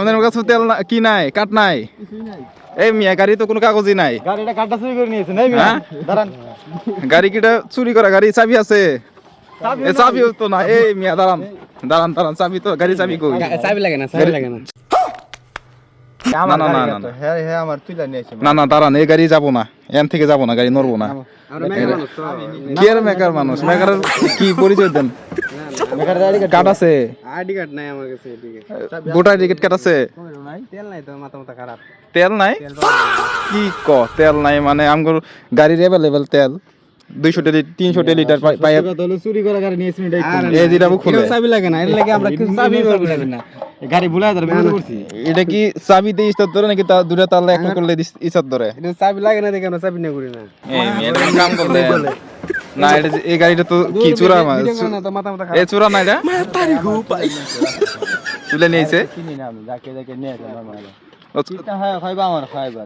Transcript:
আপনাদের কাছে তেল কি নাই, কাঠ নাই? এই মিয়া গাড়ি তো কোনো কাগজই নাই। গাড়িটা কাঠটা চুরি করে নিয়েছে নাই মিয়া? দাঁড়ান। গাড়ি কিটা চুরি করা গাড়ি? চাবি আছে? এ চাবিও তো না। এই মিয়া দাঁড়ান দাঁড়ান দাঁড়ান, চাবি তো, গাড়ি চাবি কই? চাবি লাগে না, চাবি লাগে না। আমার না, না, গাড়ি না, তো হ্যাঁ হ্যাঁ আমার তুইলা নিয়েছে। না না দাঁড়ান, এই গাড়ি যাবো না, এন থেকে যাবো না, গাড়ি নড়বো না। আমরা মেঘা মানুষ তো। কি আর মেকার মানুষ, মেকার কি পরিচয় দেন? কাঠ আছে? আইডি কার্ড নাই আমার কাছে, এদিকে ভোটার টিকিট কাট আছে? তেল নাই তো, মাথা মাথা খারাপ। তেল নাই? কি ক তেল নাই মানে? আমগো গাড়ির অ্যাভেলেবল তেল 200 300 লিটার পাই। চুরি করা গাড়ি নিয়েছে এটাই এই যেটা খুলে চাবি লাগে না, এর লাগে আমরা চাবি লাগে না। গাড়ি ভুলাই ধরে বের করছি। এটা কি চাবিতে ইস্তার ধরে নাকি দুটা তালা একটা করলে ইস্তার ধরে? এটা চাবি লাগে না দেখে আমরা চাবি না করি না। এই মেয়েটা কাম করলে না, এটা এই গাড়িটা তো কি চোরা মাছ? তো মাথা মাথা এই চোরা না, এটা তুলে নিয়েছে। চিনি না আমি, যাকে যাকে নিয়েছে নরমাল। ও, চিন্তা হয় খাইবা আমার খাইবা।